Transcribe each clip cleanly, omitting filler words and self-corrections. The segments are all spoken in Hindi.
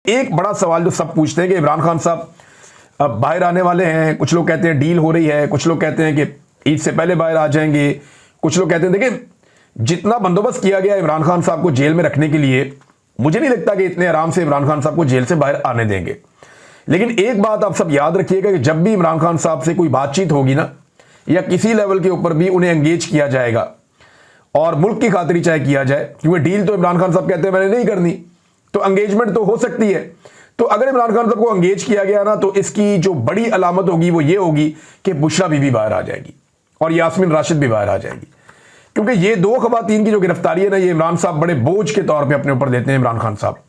एक बड़ा सवाल जो सब पूछते हैं कि इमरान खान साहब अब बाहर आने वाले हैं, कुछ लोग कहते हैं डील हो रही है, कुछ लोग कहते हैं कि ईद से पहले बाहर आ जाएंगे, कुछ लोग कहते हैं देखिए जितना बंदोबस्त किया गया इमरान खान साहब को जेल में रखने के लिए, मुझे नहीं लगता कि इतने आराम से इमरान खान साहब को जेल से बाहर आने देंगे। लेकिन एक बात आप सब याद रखिएगा कि जब भी इमरान खान साहब से कोई बातचीत होगी ना, या किसी लेवल के ऊपर भी उन्हें एंगेज किया जाएगा और मुल्क की खातिर चाहे किया जाए, क्योंकि डील तो इमरान खान साहब कहते हैं मैंने नहीं करनी, तो एंगेजमेंट तो हो सकती है। तो अगर इमरान खान साहब को एंगेज किया गया ना, तो इसकी जो बड़ी अलामत होगी वो ये होगी कि बुशरा बीबी बाहर आ जाएगी और यास्मीन राशिद भी बाहर आ जाएगी, क्योंकि ये दो खवातीन की जो गिरफ्तारी है ना, ये इमरान साहब बड़े बोझ के तौर पे अपने ऊपर देते हैं। इमरान खान साहब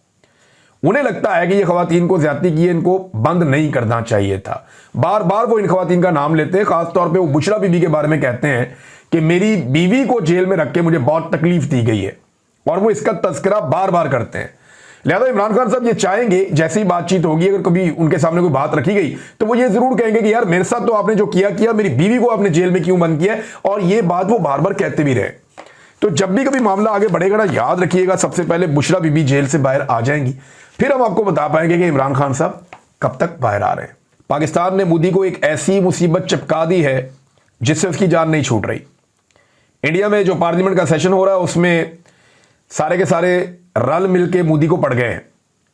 उन्हें लगता है कि ये खवातीन को ज्यादती की है, इनको बंद नहीं करना चाहिए था। बार बार वो इन खवातीन का नाम लेते हैं, खासतौर पे वो बुशरा बीबी के बारे में कहते हैं कि मेरी बीवी को जेल में रख के मुझे बहुत तकलीफ दी गई है, और वो इसका तस्करा बार बार करते हैं। लिहाजा इमरान खान साहब ये चाहेंगे जैसी बातचीत होगी, अगर कभी उनके सामने कोई बात रखी गई तो वो ये जरूर कहेंगे कि यार मेरे साथ तो आपने जो किया किया, मेरी बीवी को आपने जेल में क्यों बंद किया, और ये बात वो बार बार कहते भी रहे। तो जब भी कभी मामला आगे बढ़ेगा ना, याद रखिएगा सबसे पहले बुशरा बीबी जेल से बाहर आ जाएंगी, फिर हम आपको बता पाएंगे कि इमरान खान साहब कब तक बाहर आ रहे हैं। पाकिस्तान ने मोदी को एक ऐसी मुसीबत चिपका दी है जिससे उसकी जान नहीं छूट रही। इंडिया में जो पार्लियामेंट का सेशन हो रहा है उसमें सारे के सारे रल मिलके मोदी को पड़ गए हैं,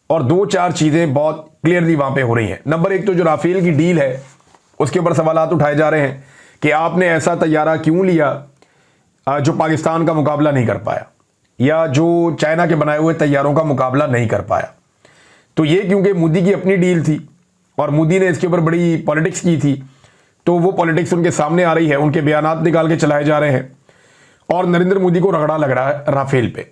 और दो चार चीजें बहुत क्लियरली वहां पे हो रही हैं। नंबर एक तो जो राफेल की डील है उसके ऊपर सवालात उठाए जा रहे हैं कि आपने ऐसा तैयारा क्यों लिया जो पाकिस्तान का मुकाबला नहीं कर पाया, या जो चाइना के बनाए हुए तैयारों का मुकाबला नहीं कर पाया। तो ये क्योंकि मोदी की अपनी डील थी और मोदी ने इसके ऊपर बड़ी पॉलिटिक्स की थी, तो वो पॉलिटिक्स उनके सामने आ रही है, उनके बयानात निकाल के चलाए जा रहे हैं, और नरेंद्र मोदी को रगड़ा लग रहा है राफेल पे।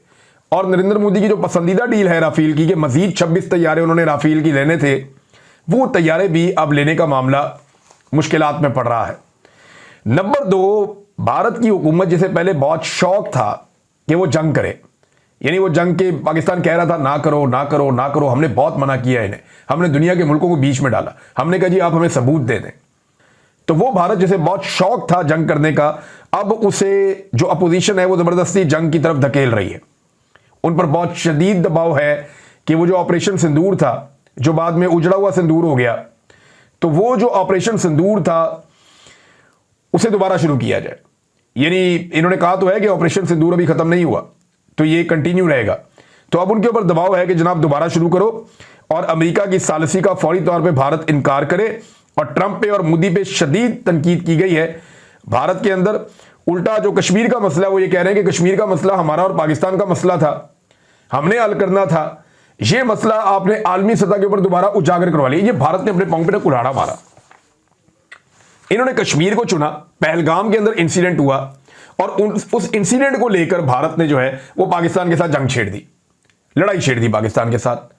और नरेंद्र मोदी की जो पसंदीदा डील है राफेल की, कि मजीद 26 तैयारे उन्होंने राफेल की लेने थे, वो तैयारे भी अब लेने का मामला मुश्किलात में पड़ रहा है। नंबर दो, भारत की हुकूमत जिसे पहले बहुत शौक था कि वो जंग करे, यानी वो जंग के पाकिस्तान कह रहा था ना करो ना करो ना करो, हमने बहुत मना किया इन्हें, हमने दुनिया के मुल्कों को बीच में डाला, हमने कहा जी आप हमें सबूत दे दें। तो वो भारत जिसे बहुत शौक था जंग करने का, अब उसे जो अपोजिशन है वो जबरदस्ती जंग की तरफ धकेल रही है। उन पर बहुत शदीद दबाव है कि वो जो ऑपरेशन सिंदूर था, जो बाद में उजड़ा हुआ सिंदूर हो गया, तो वो जो ऑपरेशन सिंदूर था उसे दोबारा शुरू किया जाए। यानी इन्होंने कहा तो है कि ऑपरेशन सिंदूर अभी खत्म नहीं हुआ, तो ये कंटिन्यू रहेगा। तो अब उनके ऊपर दबाव है कि जनाब दोबारा शुरू करो, और अमेरिका की सालिसी का फौरी तौर पे भारत इनकार करे। और ट्रंप पे और मोदी पे शदीद तनकीद की गई है भारत के अंदर। उल्टा जो कश्मीर का मसला है वो ये कह रहे हैं कि कश्मीर का मसला हमारा और पाकिस्तान का मसला था, हमने हल करना था, ये मसला आपने आलमी सतह के ऊपर दोबारा उजागर करवा लिया। ये भारत ने अपने पांव पे कुल्हाड़ा मारा। इन्होंने कश्मीर को चुना, पहलगाम के अंदर इंसिडेंट हुआ, और उस इंसिडेंट को लेकर भारत ने जो है वो पाकिस्तान के साथ जंग छेड़ दी, लड़ाई छेड़ दी पाकिस्तान के साथ,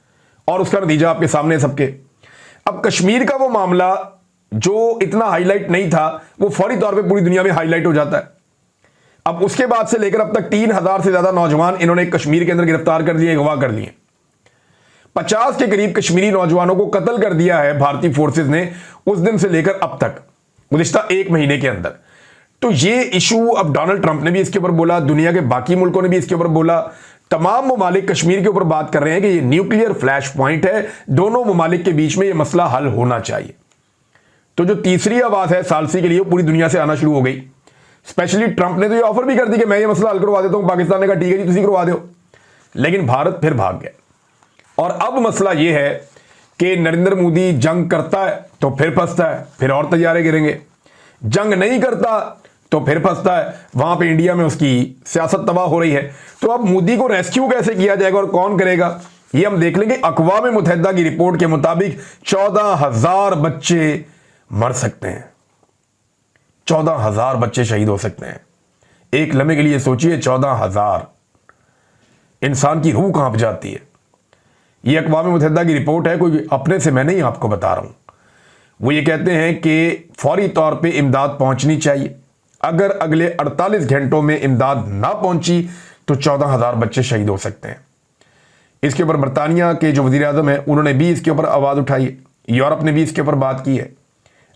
और उसका नतीजा आपके सामने सबके। अब कश्मीर का वो मामला जो इतना हाईलाइट नहीं था, वो फौरी तौर पे पूरी दुनिया में हाईलाइट हो जाता है। अब उसके बाद से लेकर अब तक 3000 से ज्यादा नौजवान इन्होंने कश्मीर के अंदर गिरफ्तार कर लिए, अगवा कर लिए। 50 के करीब कश्मीरी नौजवानों को कत्ल कर दिया है भारतीय फोर्सेज ने उस दिन से लेकर अब तक, गुज़िश्ता 1 महीने के अंदर। तो ये इशू अब डोनाल्ड ट्रंप ने भी इसके ऊपर बोला, दुनिया के बाकी मुल्कों ने भी इसके ऊपर बोला, तमाम ममालिक कश्मीर के ऊपर बात कर रहे हैं कि ये न्यूक्लियर फ्लैश पॉइंट है, दोनों ममालिक के बीच में ये मसला हल होना चाहिए। तो जो तीसरी आवाज है सालसी के लिए, पूरी दुनिया से आना शुरू हो गई। स्पेशली ट्रंप ने तो ये ऑफर भी कर दी कि मैं ये मसला हल करवा देता हूं, पाकिस्तान ने कहा ठीक है जी तुम करवा दो, लेकिन भारत फिर भाग गया। और अब मसला ये है कि नरेंद्र मोदी जंग करता है तो फिर फंसता है, फिर और तैयारे गिरेंगे, जंग नहीं करता तो फिर फंसता है, वहां पे इंडिया में उसकी सियासत तबाह हो रही है। तो अब मोदी को रेस्क्यू कैसे किया जाएगा और कौन करेगा, ये हम देख लेंगे। अक़वाम मुत्तहिदा की रिपोर्ट के मुताबिक 14,000 बच्चे मर सकते हैं, 14,000 बच्चे शहीद हो सकते हैं। एक लम्हे के लिए सोचिए, 14,000, इंसान की रूह कांप जाती है। ये अक़वाम मुत्तहिदा की रिपोर्ट है, कोई अपने से मैं नहीं आपको बता रहा हूं। वो ये कहते हैं कि फौरी तौर पे इमदाद पहुंचनी चाहिए, अगर अगले 48 घंटों में इमदाद ना पहुंची तो 14,000 बच्चे शहीद हो सकते हैं। इसके ऊपर बरतानिया के जो वज़ीर आज़म हैं उन्होंने भी इसके ऊपर आवाज़ उठाई है, यूरोप ने भी इसके ऊपर बात की है,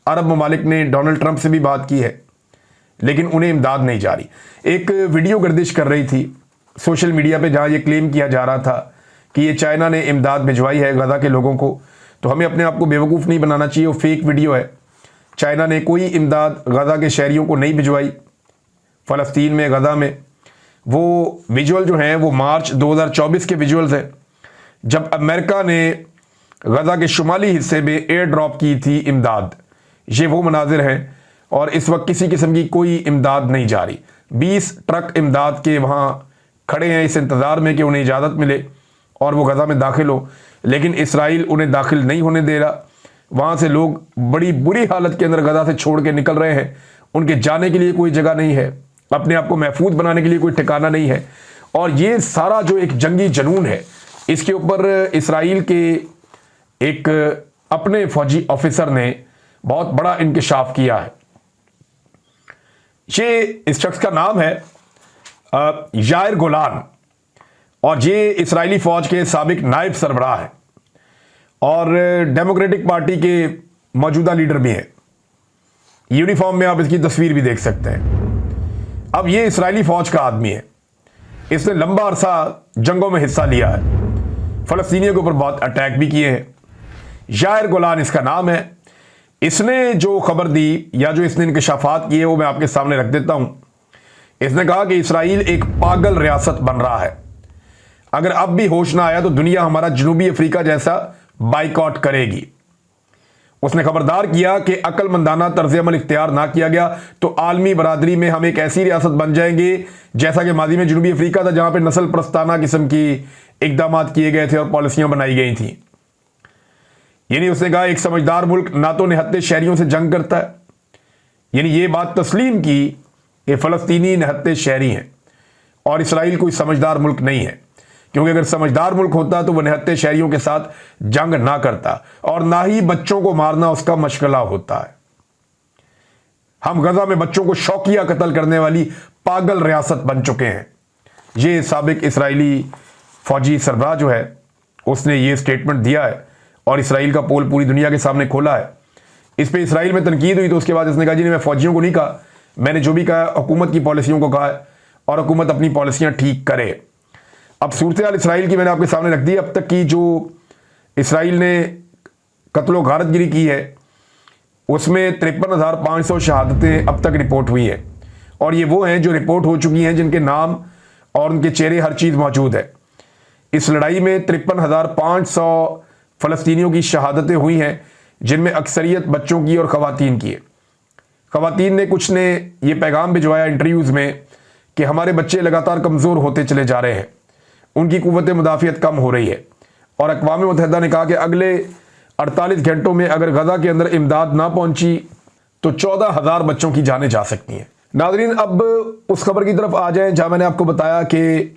अरब ममालिक ने डोनाल्ड ट्रंप से भी बात की है, लेकिन उन्हें इमदाद नहीं जा रही। एक वीडियो गर्दिश कर रही थी सोशल मीडिया पे जहां ये क्लेम किया जा रहा था कि ये चाइना ने इमदाद भिजवाई है गजा के लोगों को, तो हमें अपने आप को बेवकूफ़ नहीं बनाना चाहिए। वो फेक वीडियो है। चाइना ने कोई इमदाद गजा के शहरियों को नहीं भिजवाई। फ़लस्तीन में, गजा में वो विजुअल जो हैं वो मार्च 2024 के विजुअल्स हैं, जब अमेरिका ने गजा के शुमाली हिस्से में एयर ड्रॉप की थी इमदाद। ये वो मनाजिर हैं और इस वक्त किसी किस्म की कोई इमदाद नहीं जा रही। 20 ट्रक इमदाद के वहाँ खड़े हैं इस इंतज़ार में कि उन्हें इजाज़त मिले और वो गजा में दाखिल हो, लेकिन इसराइल उन्हें दाखिल नहीं होने दे रहा। वहाँ से लोग बड़ी बुरी हालत के अंदर गजा से छोड़ के निकल रहे हैं। उनके जाने के लिए कोई जगह नहीं है, अपने आप को महफूज बनाने के लिए कोई ठिकाना नहीं है। और ये सारा जो एक जंगी जुनून है, इसके ऊपर इसराइल के एक अपने फौजी ऑफिसर ने बहुत बड़ा इंकशाफ किया है। ये इस शख्स का नाम है यायर गोलान और ये इसराइली फौज के साबिक नायब सरबराह है और डेमोक्रेटिक पार्टी के मौजूदा लीडर भी हैं। यूनिफॉर्म में आप इसकी तस्वीर भी देख सकते हैं। अब ये इसराइली फौज का आदमी है। इसने लंबा अरसा जंगों में हिस्सा लिया है, फ़लस्तीनियों के ऊपर बहुत अटैक भी किए हैं। यायर गोलान इसका नाम है। इसने जो खबर दी या जो इसने इंकशाफात किए वो मैं आपके सामने रख देता हूं। इसने कहा कि इसराइल एक पागल रियासत बन रहा है। अगर अब भी होश ना आया तो दुनिया हमारा जनूबी अफ्रीका जैसा बाइकआउट करेगी। उसने खबरदार किया कि अक्लमंदाना तर्ज अमल इख्तियार ना किया गया तो आलमी बरादरी में हम एक ऐसी रियासत बन जाएंगे जैसा कि माजी में जनूबी अफ्रीका था, जहां पर नस्ल प्रस्ताना किस्म की इकदाम किए गए थे और पॉलिसियां बनाई गई थी। यानी उसने कहा एक समझदार मुल्क ना तो निहत्ते शहरियों से जंग करता है, यानी ये बात तस्लीम की कि फ़लस्तीनी निहत्ते शहरी हैं और इसराइल कोई समझदार मुल्क नहीं है, क्योंकि अगर समझदार मुल्क होता तो वह निहत्ते शहरियों के साथ जंग ना करता और ना ही बच्चों को मारना उसका मशगला होता है। हम गजा में बच्चों को शौकिया कत्ल करने वाली पागल रियासत बन चुके हैं। ये साबिक इसराइली फौजी सरबराह जो है उसने ये स्टेटमेंट दिया है और इसराइल का पोल पूरी दुनिया के सामने खोला है। इस पे इसराइल में तनकीद हुई तो उसके बाद इसने कहा जी नहीं, मैं फौजियों को नहीं कहा, मैंने जो भी कहा हुकूमत की पॉलिसियों को कहा है और हुकूमत अपनी पॉलिसियां ठीक करे। अब सूरत हाल इसराइल की मैंने आपके सामने रख दी। अब तक की जो इसराइल ने कत्लो गारतगिरी की है उसमें 53,500 शहादतें अब तक रिपोर्ट हुई है और ये वो हैं जो रिपोर्ट हो चुकी हैं, जिनके नाम और उनके चेहरे हर चीज़ मौजूद है। इस लड़ाई में 53,500 फ़लस्तीनियों की शहादतें हुई हैं, जिनमें अक्सरियत बच्चों की और ख़वातीन की है। ख़वातीन ने कुछ ने ये पैगाम भिजवाया इंटरव्यूज़ में कि हमारे बच्चे लगातार कमज़ोर होते चले जा रहे हैं, उनकी क़ुव्वत मुदाफ़ियत कम हो रही है और अक़वाम मुत्तहिदा ने कहा कि अगले 48 घंटों में अगर गजा के अंदर इमदाद ना पहुंची तो 14,000 बच्चों की जानें जा सकती हैं। नाज़रीन, अब उस खबर की तरफ आ जाएं जहां मैंने आपको बताया कि